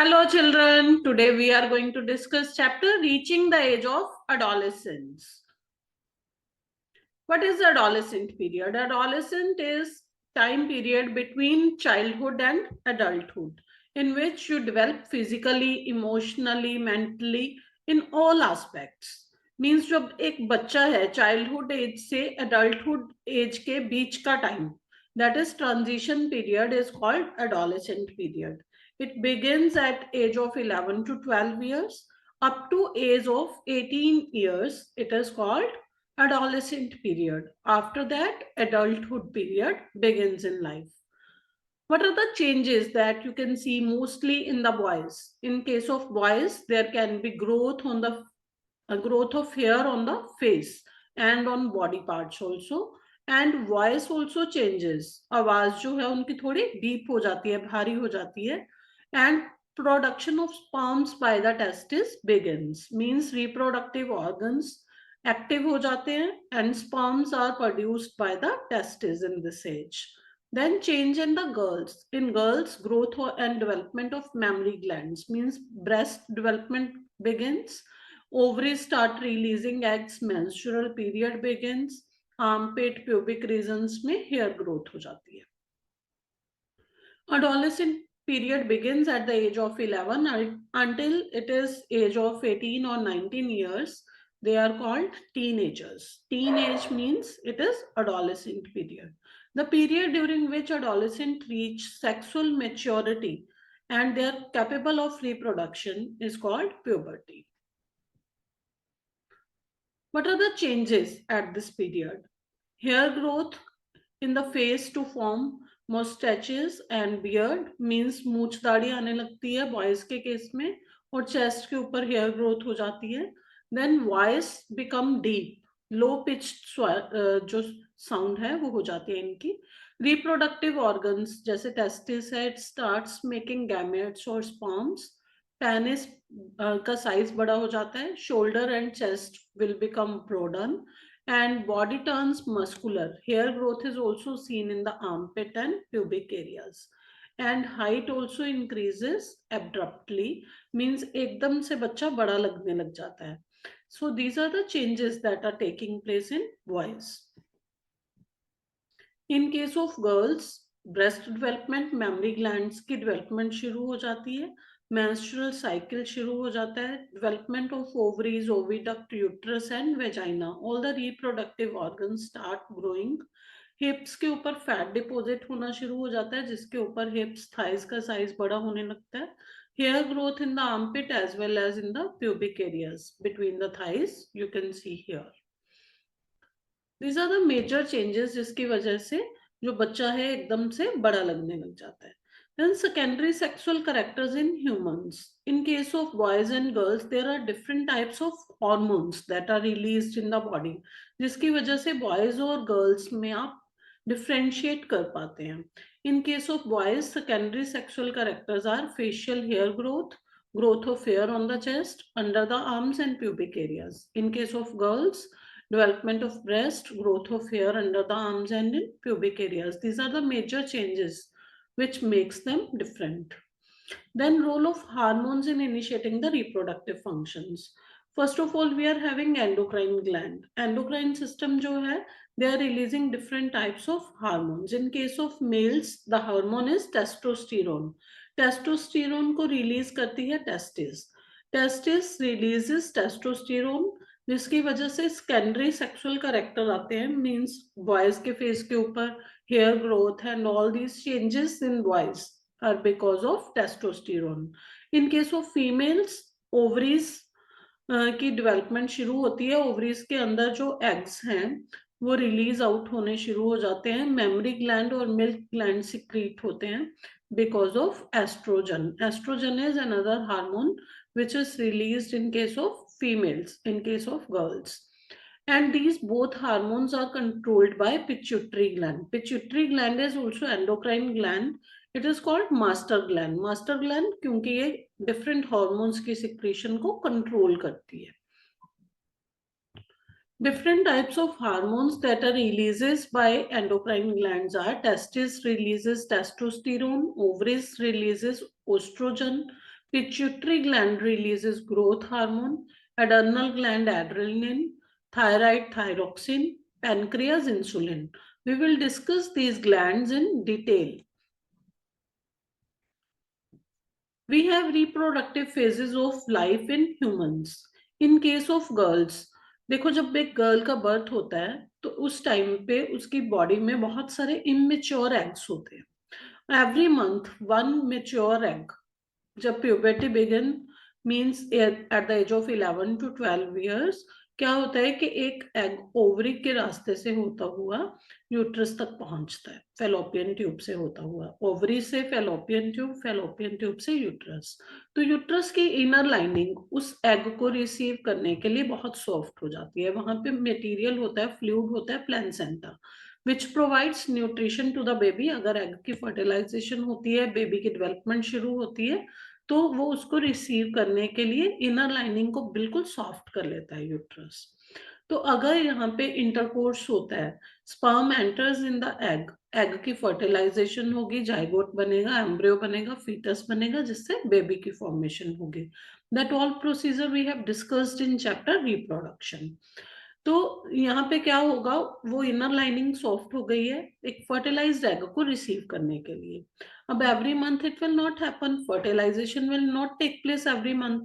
Hello children, today we are going to discuss chapter Reaching the Age of Adolescence. What is the adolescent period? Adolescent is time period between childhood and adulthood in which you develop physically, emotionally, mentally in all aspects. Means जब एक बच्चा है childhood age से adulthood age के बीच का time, that is transition period, is called adolescent period. It begins at age of 11 to 12 years up to age of 18 years. It is called adolescent period. After that, adulthood period begins in life. What are the changes that you can see mostly in the boys? In case of boys, there can be growth on the growth of hair on the face and on body parts also. And voice also changes. आवाज जो है उनकी थोड़ी deep हो जाती है, भारी हो जाती है. And production of sperms by the testis begins. Means reproductive organs active हो जाते हैं and sperms are produced by the testes in this age. Then change in the girls. In girls, growth and development of mammary glands means breast development begins. Ovaries start releasing eggs, menstrual period begins. Armpit, pubic regions में hair growth हो जाती है. Adolescent period begins at the age of 11 until it is age of 18 or 19 years. They are called teenagers. Teenage means it is adolescent period. The period during which adolescents reach sexual maturity and they are capable of reproduction is called puberty. What are the changes at this period? Hair growth in the face to form mustaches and beard means मूछ दाढ़ी आने लगती है boys के case में और chest के ऊपर हेयर ग्रोथ हो जाती है. Then voice become deep low pitched जो साउंड है वो हो जाती है इनकी. रिप्रोडक्टिव ऑर्गन्स जैसे टेस्टिस है, इट स्टार्ट्स मेकिंग गैमेट्स और स्पर्म्स. पेनिस का साइज बड़ा हो जाता है. Shoulder and chest will become broaden and body turns muscular. Hair growth is also seen in the armpit and pubic areas. And height also increases abruptly, means एकदम से बच्चा बड़ा लगने लग जाता है. So these are the changes that are taking place in boys. In case of girls, breast development, mammary glands की development शुरू हो जाती है. Menstrual cycle शुरू हो जाता है. Development of ovaries, oviduct, uterus and vagina. All the reproductive organs start growing. Hips के ऊपर fat deposit होना शुरू हो जाता है जिसके ऊपर hips, thighs का size बड़ा होने लगता है. Hair growth in the armpit as well as in the pubic areas between the thighs, you can see here. These are the major changes जिसकी वजह से जो बच्चा है एकदम से बड़ा लगने लग जाता है. Then secondary sexual characters in humans. In case of boys and girls, there are different types of hormones that are released in the body, जिसकी वजह से boys और girls में आप differentiate कर पाते हैं. In case of boys, secondary sexual characters are facial hair growth, growth of hair on the chest, under the arms and pubic areas. In case of girls, development of breast, growth of hair under the arms and in pubic areas. These are the major changes which makes them different. Then role of hormones in initiating the reproductive functions. First of all, we are having endocrine gland. Endocrine system जो है, they are releasing different types of hormones. In case of males, the hormone is testosterone. Testosterone को release करती है testis. Testis releases testosterone जिसकी वजह से secondary sexual character आते हैं. मींस बॉयज के फेस के ऊपर hair growth and all these changes in boys are because of testosterone. In case of females, ovaries की डेवलपमेंट शुरू होती है. ओवरीज के अंदर जो एग्स हैं वो रिलीज आउट होने शुरू हो जाते हैं. मेमरी ग्लैंड और मिल्क ग्लैंड सिक्रीट होते हैं because of estrogen. Estrogen is another hormone which is released in case of females, in case of girls. And these both hormones are controlled by pituitary gland. Pituitary gland is also endocrine gland. It is called master gland. Master gland क्योंकि ये different hormones की secretion को control करती है. Different types of hormones that are releases by endocrine glands are testis releases testosterone, ovaries releases estrogen, Pituitary gland releases growth hormone, adrenal gland adrenaline, thyroid thyroxine, pancreas insulin. We will discuss these glands in detail. We have reproductive phases of life in humans. In case of girls, देखो जब एक girl का birth होता है तो उस time पे उसकी बॉडी में बहुत सारे इमेच्योर एग्स होते हैं. Every month one mature egg. जब puberty begin means at the age of 11 to 12 years, क्या होता है कि एक एग ओवरी के रास्ते से होता हुआ यूट्रस तक पहुंचता है, फेलोपियन ट्यूब से होता हुआ. ओवरी से फेलोपियन ट्यूब, फेलोपियन ट्यूब से यूट्रस. तो यूट्रस की इनर लाइनिंग उस एग को रिसीव करने के लिए बहुत सॉफ्ट हो जाती है. वहां पे मटेरियल होता है, फ्लूइड होता है, placenta, which provides nutrition to the baby. अगर एग की फर्टिलाइजेशन होती है, बेबी की डेवलपमेंट शुरू होती है, तो वो उसको रिसीव करने के लिए इनर लाइनिंग को बिल्कुल सॉफ्ट कर लेता है यूट्रस. तो अगर यहाँ पे इंटरकोर्स होता है, sperm enters in the egg, egg की फर्टिलाइजेशन होगी, जाइगोट बनेगा, एम्ब्रियो बनेगा, फीटस बनेगा, जिससे बेबी की फॉर्मेशन होगी. That all procedure we have discussed in chapter reproduction. तो यहाँ पे क्या होगा, वो इनर लाइनिंग सॉफ्ट हो गई है एक फर्टिलाइज्ड एग को रिसीव करने के लिए. अब every month it will not happen, fertilisation will not take place every month.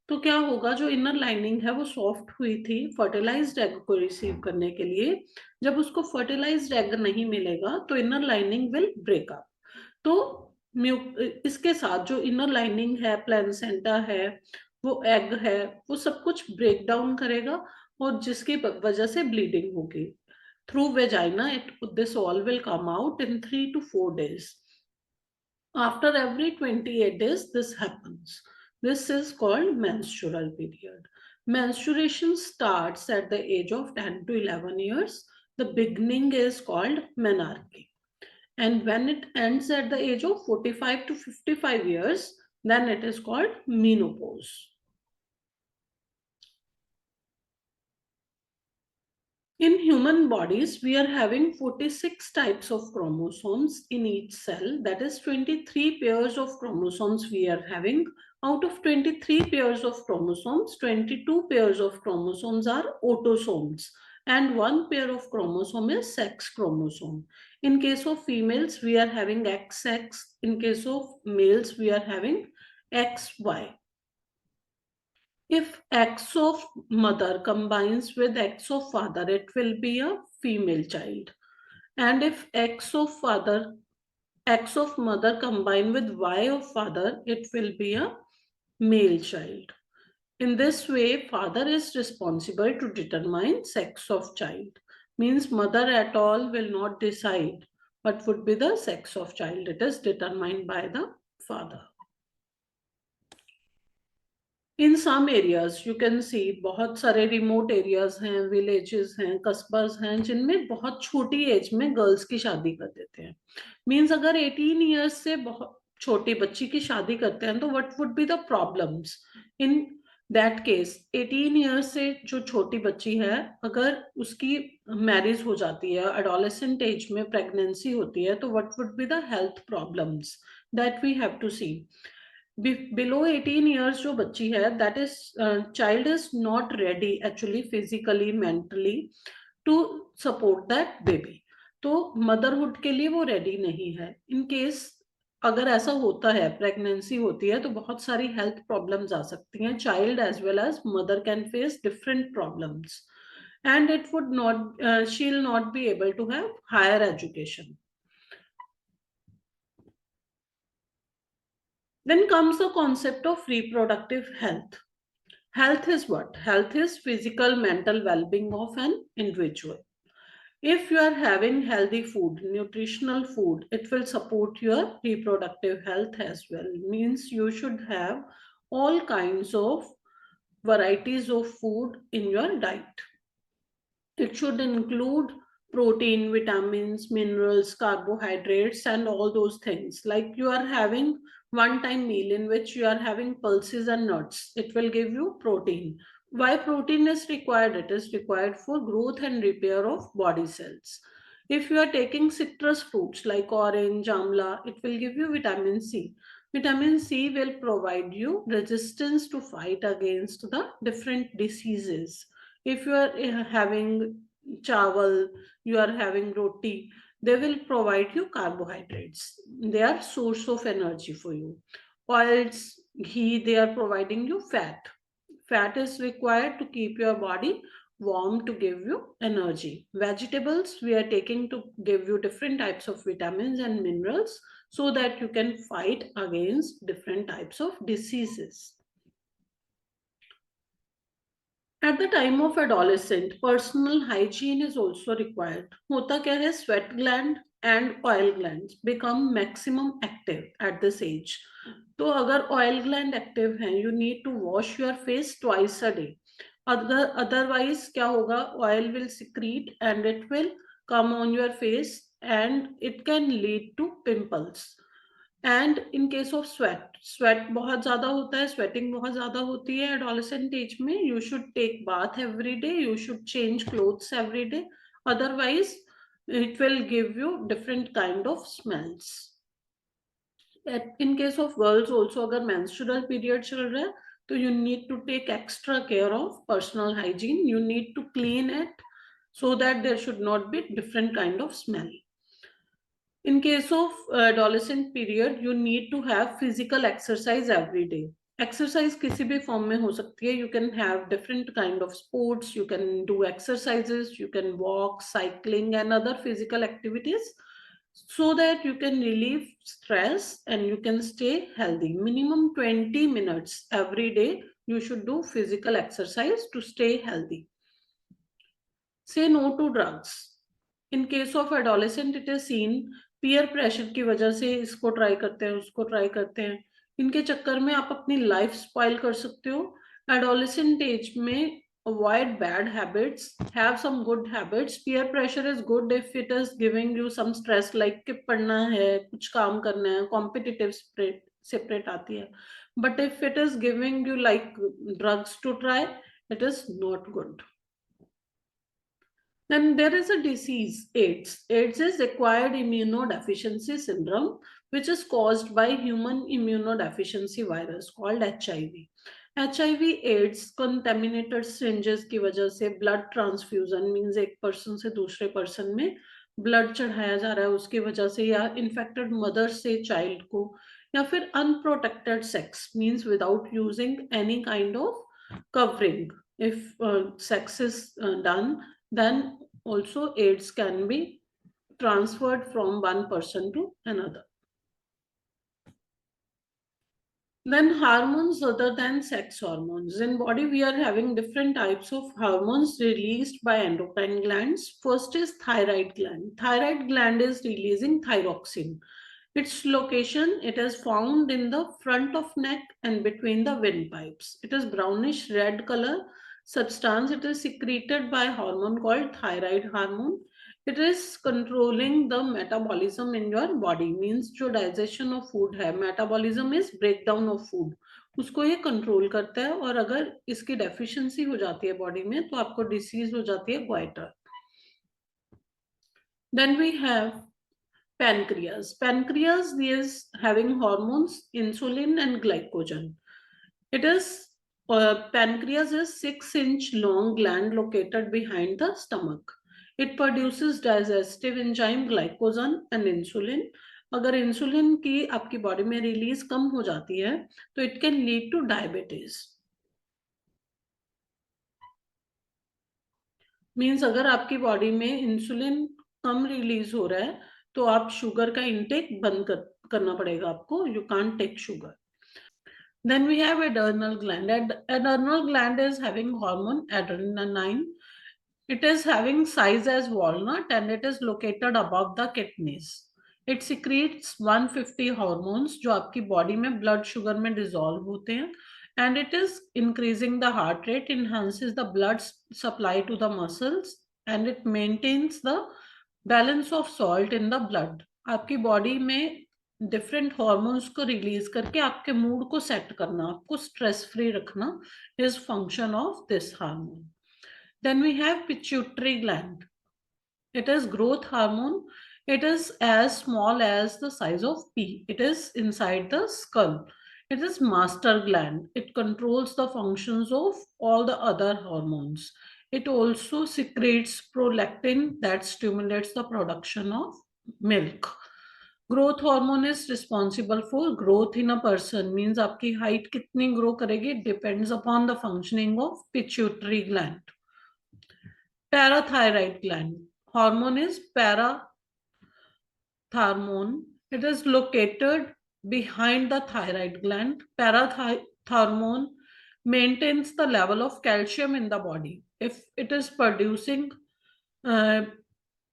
तो क्या होगा, जो इनर लाइनिंग है वो सॉफ्ट हुई थी फर्टिलाइज्ड एग को रिसीव करने के लिए. जब उसको फर्टिलाइज्ड एग नहीं मिलेगा तो inner lining will break up. तो इसके साथ जो इनर लाइनिंग है, प्लेसेंटा है, वो एग है, वो सब कुछ ब्रेक डाउन करेगा और जिसकी वजह से ब्लीडिंग होगी. Through vagina this all will come out in 3 to 4 days. After every 28 days this happens. This is called menstrual period. Menstruation starts at the age of 10 to 11 years. The beginning is called menarche. And when it ends at the age of 45 to 55 years, then it is called menopause. In human bodies, we are having 46 types of chromosomes in each cell. That is 23 pairs of chromosomes we are having. Out of 23 pairs of chromosomes, 22 pairs of chromosomes are autosomes and one pair of chromosome is sex chromosome. In case of females, we are having XX. In case of males, we are having XY. If X of mother combines with X of father, it will be a female child. And if X of mother combine with Y of father, it will be a male child. In this way, father is responsible to determine sex of child. Means mother at all will not decide what would be the sex of child. It is determined by the father. In some areas you can see, बहुत सारे remote areas हैं, villages हैं, कस्बर्स हैं, जिनमें बहुत छोटी as में girls की शादी कर देते हैं. मींस अगर 18 ईयर्स से बहुत छोटी बच्ची की शादी करते हैं तो what would be the problems in that case. 18 years से जो छोटी बच्ची है, अगर उसकी मैरिज हो जाती है, एडोलेसेंट एज में प्रेगनेंसी होती है, तो what would be the health problems that we have to see. Below 18 years जो बच्ची है, that is child is not ready actually physically mentally to support that baby. तो मदरहुड के लिए वो रेडी नहीं है. इन केस अगर ऐसा होता है, प्रेगनेंसी होती है, तो बहुत सारी हेल्थ प्रॉब्लम्स आ सकती हैं. Child as well as mother can face different problems and it would not she will not be able to have higher education. Then comes the concept of reproductive health. Health is what? Health is physical, mental well-being of an individual. If you are having healthy food, nutritional food, it will support your reproductive health as well. Means you should have all kinds of varieties of food in your diet. It should include protein, vitamins, minerals, carbohydrates, and all those things. Like you are having one-time meal in which you are having pulses and nuts. It will give you protein. Why protein is required? It is required for growth and repair of body cells. If you are taking citrus fruits like orange, amla, it will give you vitamin C. Vitamin C will provide you resistance to fight against the different diseases. If you are having chawal, you are having roti, they will provide you carbohydrates. They are source of energy for you. Oils, ghee, they are providing you fat. Fat is required to keep your body warm to give you energy. Vegetables we are taking to give you different types of vitamins and minerals so that you can fight against different types of diseases. At the time of adolescent, personal hygiene is also required. होता क्या है, sweat gland and oil glands become maximum active at this age. तो अगर oil gland active है, you need to wash your face twice a day. Otherwise क्या होगा, oil will secrete and it will come on your face and it can lead to pimples. And in case of sweat, sweat बहुत ज्यादा होता है, sweating बहुत ज्यादा होती है एडोलेसेंट एज में, you should take bath every day, you should change clothes every day, otherwise it will give you different kind of smells. In case of girls also, अगर menstrual period चल रहा है तो you need to take extra care of personal hygiene. You need to clean it so that there should not be different kind of smell. In case of adolescent period, you need to have physical exercise every day. Exercise किसी भी form में हो सकती है. You can have different kind of sports. You can do exercises. You can walk, cycling, and other physical activities, so that you can relieve stress and you can stay healthy. Minimum 20 minutes every day. You should do physical exercise to stay healthy. Say no to drugs. In case of adolescent, it is seen peer pressure की वजह से इसको try करते हैं, उसको try करते हैं, इनके चक्कर में आप अपनी लाइफ स्पॉइल कर सकते हो. एडोलेसेंट एज में avoid bad habits, have some good habits. Peer pressure is good if it is giving you some stress, like कि पढ़ना है, कुछ काम करना है, कॉम्पिटिटिव सेपरेट आती है. But if it is giving you like drugs to try, it is not good. Then there is a disease, AIDS. AIDS is acquired immunodeficiency syndrome, which is caused by human immunodeficiency virus called HIV. HIV AIDS contaminated syringes की वजह से blood transfusion means एक person से दूसरे person में blood चढ़ाया जा रहा है उसकी वजह से, या infected mother से child को, या फिर unprotected sex means without using any kind of covering. If sex is done, then also AIDS can be transferred from one person to another. Then hormones other than sex hormones. In body, we are having different types of hormones released by endocrine glands. First is thyroid gland. Thyroid gland is releasing thyroxine. Its location, it is found in the front of neck and between the windpipes. It is brownish red color substance. It is secreted by a hormone called thyroid hormone. It is controlling the metabolism in your body. Means जो digestion of food है, metabolism is breakdown of food, उसको ये control करता है. और अगर इसकी deficiency हो जाती है बॉडी में तो आपको डिसीज हो जाती है goitre. Then we have pancreas. Pancreas is having hormones insulin and glycogen. It is pancreas is 6-inch long gland located behind the stomach. It produces digestive enzyme glycogen and insulin. अगर insulin की आपकी body में release कम हो जाती है तो it can lead two diabetes. Means अगर आपकी बॉडी में इंसुलिन कम रिलीज हो रहा है तो आप शुगर का इंटेक बंद करना पड़ेगा आपको. You can't take sugar. Then we have adrenal gland. Adrenal gland is having hormone adrenaline. It is having size as walnut and it is located above the kidneys. It secretes 150 hormones जो आपकी body में blood sugar में dissolve होते हैं. And it is increasing the heart rate, enhances the blood supply to the muscles, and it maintains the balance of salt in the blood. आपकी body में different hormones को release करके आपके mood को set करना, आपको स्ट्रेस फ्री रखना is function of this hormone. Then we have pituitary gland. It is growth hormone. It is as small as the size of pea. It is inside the skull. It is master gland. It controls the functions of all the other hormones. It also secretes prolactin that stimulates the production of milk. Growth hormone is responsible for growth in a person. Means आपकी height कितनी grow करेगी depends upon the functioning of pituitary gland. Parathyroid gland. Hormone is parathormone. It is located behind the thyroid gland. Parathormone maintains the level of calcium in the body. If it is producing uh,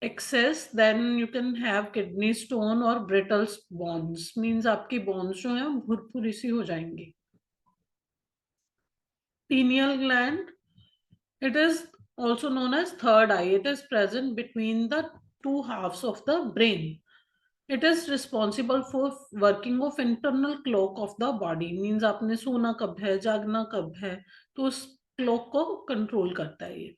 excess, then you can have kidney stone or brittle bones. Means आपकी bones जो हैं भुरभुरी सी हो जाएंगी. Pineal gland. It is also known as third eye. It is present between the two halves of the brain. It is responsible for working of internal clock of the body. Means आपने सोना कब है, जागना कब है, तो उस clock को control करता है ये.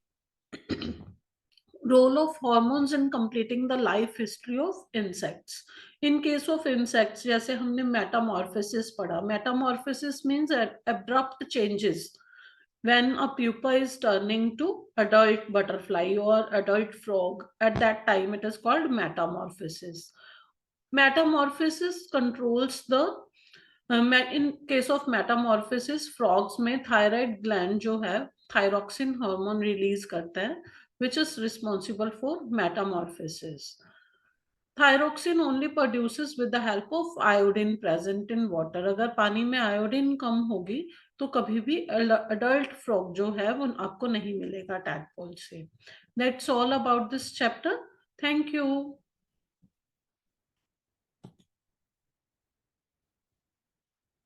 Role of hormones in completing the life history of insects. In case of insects, जैसे हमने metamorphosis पढ़ा. Metamorphosis means abrupt changes when a pupa is turning to adult butterfly or adult frog. At that time, it is called metamorphosis. Metamorphosis controls the in case of metamorphosis, frogs में thyroid gland जो है thyroxine hormone release करता है, which is responsible for metamorphosis. Thyroxine only produces with the help of iodine present in water. अगर पानी में iodine कम होगी तो कभी भी adult frog जो है वो आपको नहीं मिलेगा tadpole से. That's all about this chapter. Thank you.